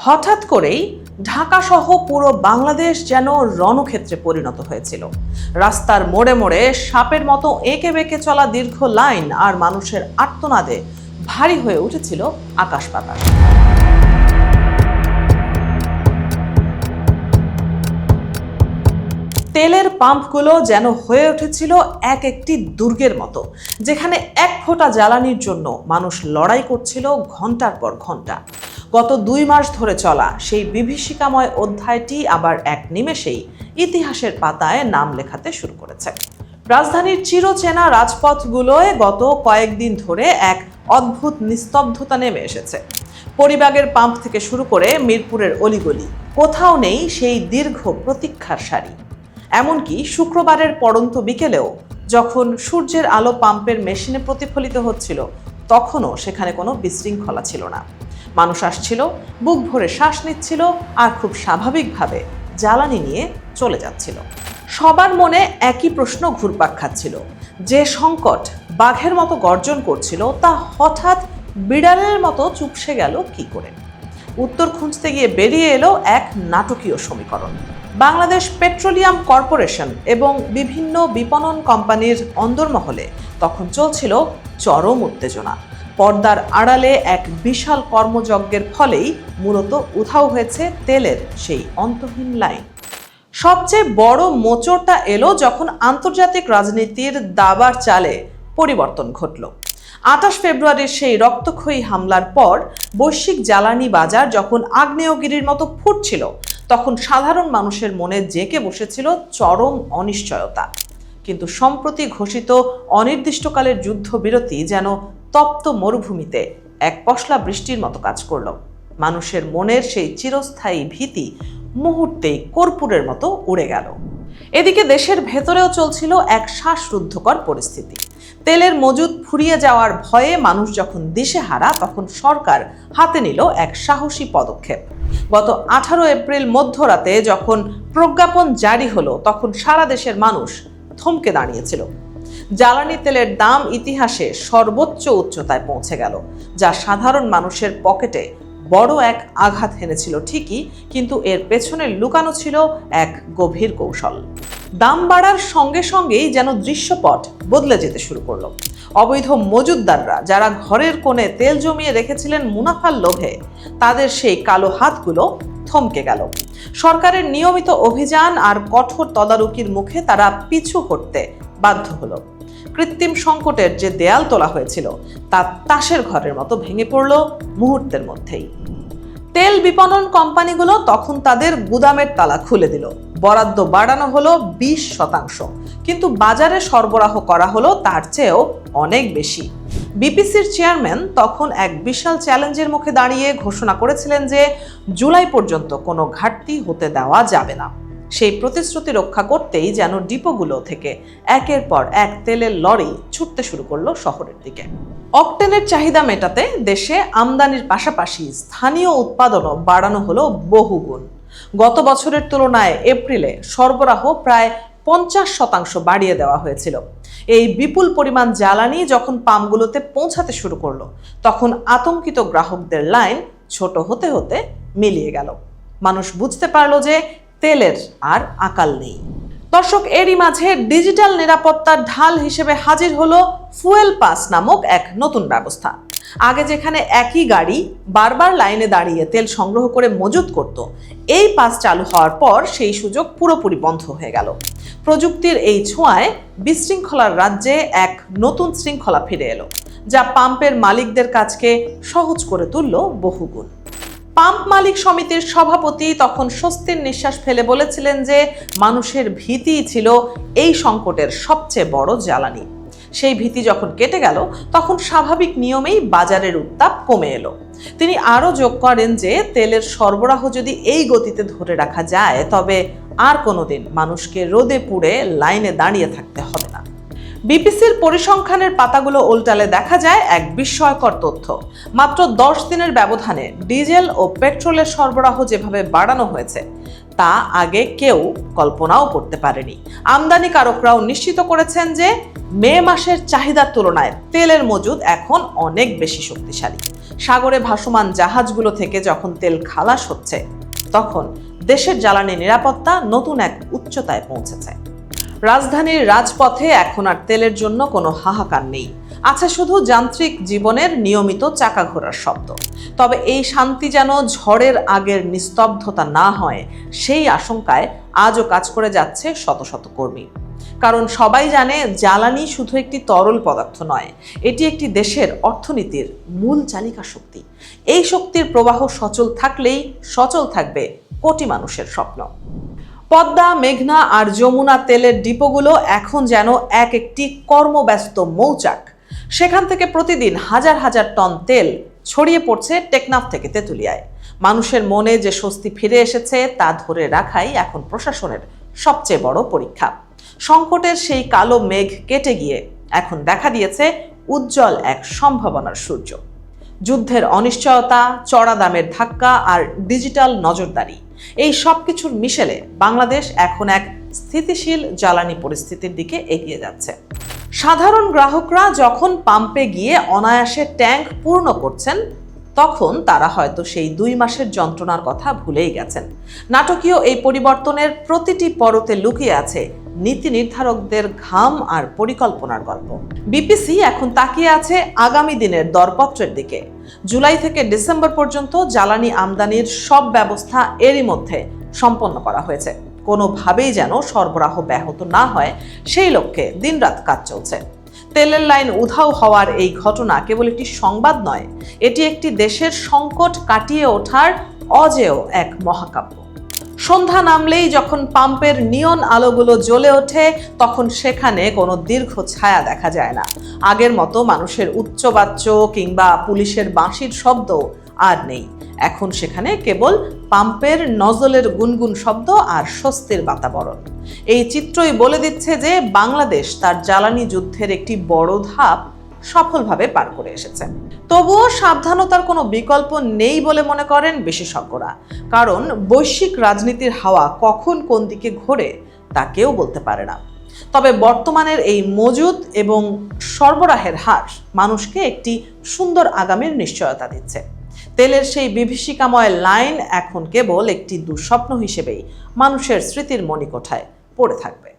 হঠাৎ করেই ঢাকা সহ পুরো বাংলাদেশ যেন রণক্ষেত্রে পরিণত হয়েছিল। রাস্তার মোড়ে মোড়ে সাপের মতো এঁকে বেঁকে চলা দীর্ঘ লাইন আর মানুষের আর্তনাদে ভারী হয়ে উঠেছিল আকাশ বাতাস। তেলের পাম্পগুলো যেন হয়ে উঠেছিল এক একটি দুর্গের মতো, যেখানে এক ফোঁটা জ্বালানির জন্য মানুষ লড়াই করছিল ঘন্টার পর ঘন্টা। গত 2 মাস ধরে চলা সেই বিভীষিকাময় অধ্যায়টি আবার এক নিমেষেই ইতিহাসের পাতায় নাম লেখাতে শুরু করেছে। রাজধানীর চিরচেনা রাজপথগুলোয় গত কয়েকদিন ধরে এক অদ্ভুত নিস্তব্ধতা নেমে এসেছে। পরিবাগের পাম্প থেকে শুরু করে মিরপুরের অলিগলি, কোথাও নেই সেই দীর্ঘ প্রতীক্ষার সারি। এমনকি শুক্রবারের পড়ন্ত বিকেলেও যখন সূর্যের আলো পাম্পের মেশিনে প্রতিফলিত হচ্ছিল, তখনও সেখানে কোনো বিশৃঙ্খলা ছিল না। মানুষ আসছিল, বুক ভরে শ্বাস নিচ্ছিল আর খুব স্বাভাবিকভাবে জ্বালানি নিয়ে চলে যাচ্ছিল। সবার মনে একই প্রশ্ন ঘুরপাক খাচ্ছিল, যে সংকট বাঘের মতো গর্জন করছিল তা হঠাৎ বিড়ালের মতো চুপসে গেল কি করে? উত্তর খুঁজতে গিয়ে বেরিয়ে এলো এক নাটকীয় সমীকরণ। বাংলাদেশ পেট্রোলিয়াম কর্পোরেশন এবং বিভিন্ন বিপণন কোম্পানির অন্দরমহলে তখন চলছিল চরম উত্তেজনা। পর্দার আড়ালে এক বিশাল কর্মযজ্ঞের ফলেই মূলত উধাও হয়েছে তেলের সেই অন্তহীন লাইন। সবচেয়ে বড় মোচড়টা এলো যখন আন্তর্জাতিক রাজনীতির দাবার চালে পরিবর্তন ঘটল। 28 ফেব্রুয়ারির সেই রক্তক্ষয়ী হামলার পর বৈশ্বিক জ্বালানি বাজার যখন আগ্নেয়গিরির মতো ফুটছিল, তখন সাধারণ মানুষের মনে জেঁকে বসেছিল চরম অনিশ্চয়তা। কিন্তু সম্প্রতি ঘোষিত অনির্দিষ্টকালের যুদ্ধবিরতি যেন তপ্ত মরুভূমিতে এক পশলা বৃষ্টির মতো কাজ করল। মানুষের মনের সেই চিরস্থায়ী ভীতি মুহূর্তেই কর্পূরের মতো উড়ে গেল। এদিকে দেশের ভেতরেও চলছিল এক শ্বাসরুদ্ধকর পরিস্থিতি। তেলের মজুদ ফুরিয়ে যাওয়ার ভয়ে মানুষ যখন দিশেহারা, তখন সরকার হাতে নিল এক সাহসী পদক্ষেপ। গত 18 এপ্রিল মধ্যরাতে যখন প্রজ্ঞাপন জারি হলো, তখন সারা দেশের মানুষ থমকে দাঁড়িয়েছিল। জ্বালানি তেলের দাম ইতিহাসে সর্বোচ্চ উচ্চতায় পৌঁছে গেল, যা সাধারণ মানুষের পকেটে বড় এক আঘাত এনেছিল ঠিকই, কিন্তু এর পেছনে লুকানো ছিল এক গভীর কৌশল। দাম বাড়ার সঙ্গে সঙ্গেই যেন দৃশ্যপট বদলে যেতে শুরু করলো। অবৈধ মজুতদাররা যারা ঘরের কোণে তেল জমিয়ে রেখেছিলেন মুনাফার লোভে, তাদের সেই কালো হাতগুলো থমকে গেল। সরকারের নিয়মিত অভিযান আর কঠোর তদারকির মুখে তারা পিছু হটতে বাধ্য হলো। কৃত্রিম সংকটের যে দেয়াল তোলা হয়েছিল, তা তাসের ঘরের মতো ভেঙে পড়ল মুহূর্তের মধ্যেই। তেল বিপণন কোম্পানিগুলো তখন তাদের গুদামের তালা খুলে দিল। বরাদ্দ বাড়ানো হলো 20%, কিন্তু বাজারে সরবরাহ করা হলো তার চেয়েও অনেক বেশি। বিপিসির চেয়ারম্যান তখন এক বিশাল চ্যালেঞ্জের মুখে দাঁড়িয়ে ঘোষণা করেছিলেন যে জুলাই পর্যন্ত কোনো ঘাটতি হতে দেওয়া যাবে না। সেই প্রতিশ্রুতি রক্ষা করতেই যেন ডিপোগুলো থেকে একের পর এক তেলের লরি ছুটতে শুরু করলো শহরের দিকে। অকটেনের চাহিদা মেটাতে দেশে আমদানির পাশাপাশি স্থানীয় উৎপাদনও বাড়ানো হলো বহুগুণ। গত বছরের তুলনায় এপ্রিলে সরবরাহ প্রায় 50% বাড়িয়ে দেওয়া হয়েছিল। এই বিপুল পরিমাণ জ্বালানি যখন পাম্পগুলোতে পৌঁছাতে শুরু করলো, তখন আতঙ্কিত গ্রাহকদের লাইন ছোট হতে হতে মিলিয়ে গেল। মানুষ বুঝতে পারলো যে তেলের আর আকাল নেই। দর্শক, এরই মাঝে ডিজিটাল নিরাপত্তার ঢাল হিসেবে হাজির হলো ফুয়েল পাস নামক এক নতুন ব্যবস্থা। আগে যেখানে একই গাড়ি বারবার লাইনে দাঁড়িয়ে তেল সংগ্রহ করে মজুত করত, এই পাস চালু হওয়ার পর সেই সুযোগ পুরোপুরি বন্ধ হয়ে গেল। প্রযুক্তির এই ছোঁয়ায় বিশৃঙ্খলার রাজ্যে এক নতুন শৃঙ্খলা ফিরে এলো, যা পাম্পের মালিকদের কাজকে সহজ করে তুলল বহুগুণ। পাম্প মালিক সমিতির সভাপতি তখন স্বস্তির নিঃশ্বাস ফেলে বলেছিলেন যে মানুষের ভীতিই ছিল এই সংকটের সবচেয়ে বড় জ্বালানি। সেই ভীতি যখন কেটে গেল, তখন স্বাভাবিক নিয়মেই বাজারের উত্তাপ কমে এলো। তিনি আরও যোগ করেন যে তেলের সরবরাহ যদি এই গতিতে ধরে রাখা যায়, তবে আর কোনোদিন মানুষকে রোদে পুড়ে লাইনে দাঁড়িয়ে থাকতে হবে না। বিপিসির পরিসংখ্যানের পাতাগুলো উল্টালে দেখা যায় এক বিস্ময়কর তথ্য। মাত্র 10 দিনের ব্যবধানে ডিজেল ও পেট্রোলের সরবরাহ যেভাবে বাড়ানো হয়েছে তা আগে কেউ কল্পনাও করতে পারেনি। আমদানিকারকরাও নিশ্চিত করেছেন যে মে মাসের চাহিদার তুলনায় তেলের মজুদ এখন অনেক বেশি শক্তিশালী। সাগরে ভাসমান জাহাজগুলো থেকে যখন তেল খালাস হচ্ছে তখন দেশের জ্বালানি নিরাপত্তা নতুন এক উচ্চতায় পৌঁছেছে। রাজধানীর রাজপথে এখন আর তেলের জন্য কোনো হাহাকার নেই, আছে শুধু যান্ত্রিক জীবনের নিয়মিত চাকা ঘোরার শব্দ। তবে এই শান্তি যেন ঝড়ের আগের নিস্তব্ধতা না হয় সেই আশঙ্কায় আজও কাজ করে যাচ্ছে শত শত কর্মী। কারণ সবাই জানে জ্বালানি শুধু একটি তরল পদার্থ নয়, এটি একটি দেশের অর্থনীতির মূল চালিকা শক্তি। এই শক্তির প্রবাহ সচল থাকলেই সচল থাকবে কোটি মানুষের স্বপ্ন। পদ্মা, মেঘনা আর যমুনা তেলের ডিপোগুলো এখন যেন এক একটি কর্মব্যস্ত মৌচাক। সেখান থেকে প্রতিদিন হাজার হাজার টন তেল ছড়িয়ে পড়ছে টেকনাফ থেকে তেঁতুলিয়ায়। মানুষের মনে যে স্বস্তি ফিরে এসেছে তা ধরে রাখাই এখন প্রশাসনের সবচেয়ে বড় পরীক্ষা। সংকটের সেই কালো মেঘ কেটে গিয়ে এখন দেখা দিয়েছে উজ্জ্বল এক সম্ভাবনার সূর্য। যুদ্ধের অনিশ্চয়তা, চড়া দামের ধাক্কা আর ডিজিটাল নজরদারি, এই সব কিছুর মিশেলে বাংলাদেশ এখন এক স্থিতিশীল জ্বালানি পরিস্থিতির দিকে এগিয়ে যাচ্ছে। সাধারণ গ্রাহকরা যখন পাম্পে গিয়ে অনায়াসে ট্যাঙ্ক পূর্ণ করছেন তখন তারা হয়তো সেই 2 মাসের যন্ত্রণার কথা ভুলেই গেছেন। নাটকীয় এই পরিবর্তনের প্রতিটি পরতে লুকিয়ে আছে নীতি নির্ধারকদের ঘাম আর পরিকল্পনার গল্প। বিপিসি এখন তাকিয়ে আছে আগামী দিনের দরপত্রের দিকে। জুলাই থেকে ডিসেম্বর পর্যন্ত জ্বালানি আমদানির সব ব্যবস্থা এরই মধ্যে সম্পন্ন করা হয়েছে। কোনোভাবেই যেন সরবরাহ ব্যাহত না হয় সেই লক্ষ্যে দিনরাত কাজ চলছে। তেলের লাইন উধাও হওয়ার এই ঘটনা কেবল একটি সংবাদ নয়, এটি একটি দেশের সংকট কাটিয়ে ওঠার অজেয় এক মহাকাব্য। সন্ধ্যা নামলেই যখন পাম্পের নিয়ন আলোগুলো জ্বলে ওঠে তখন সেখানে কোনো দীর্ঘ ছায়া দেখা যায় না। আগের মতো মানুষের উচ্চবাচ্য কিংবা পুলিশের বাঁশির শব্দ আর নেই। এখন সেখানে কেবল পাম্পের নজলের গুনগুন শব্দ আর স্বস্তির বাতাবরণ। এই চিত্রই বলে দিচ্ছে যে বাংলাদেশ তার জ্বালানি যুদ্ধের একটি বড় ধাপ সফলভাবে পার করে এসেছে। তবুও সাবধানতার কোনো বিকল্প নেই বলে মনে করেন বিশেষজ্ঞরা। কারণ বৈশ্বিক রাজনীতির হাওয়া কখন কোন দিকে ঘোরে তা কেউ বলতে পারে না। তবে বর্তমানের এই মজুদ এবং সরবরাহের হার মানুষকে একটি সুন্দর আগামীর নিশ্চয়তা দিচ্ছে। তেলের সেই বিভীষিকাময় লাইন এখন কেবল একটি দুঃস্বপ্ন হিসেবেই মানুষের স্মৃতির মণিকোঠায় পড়ে থাকবে।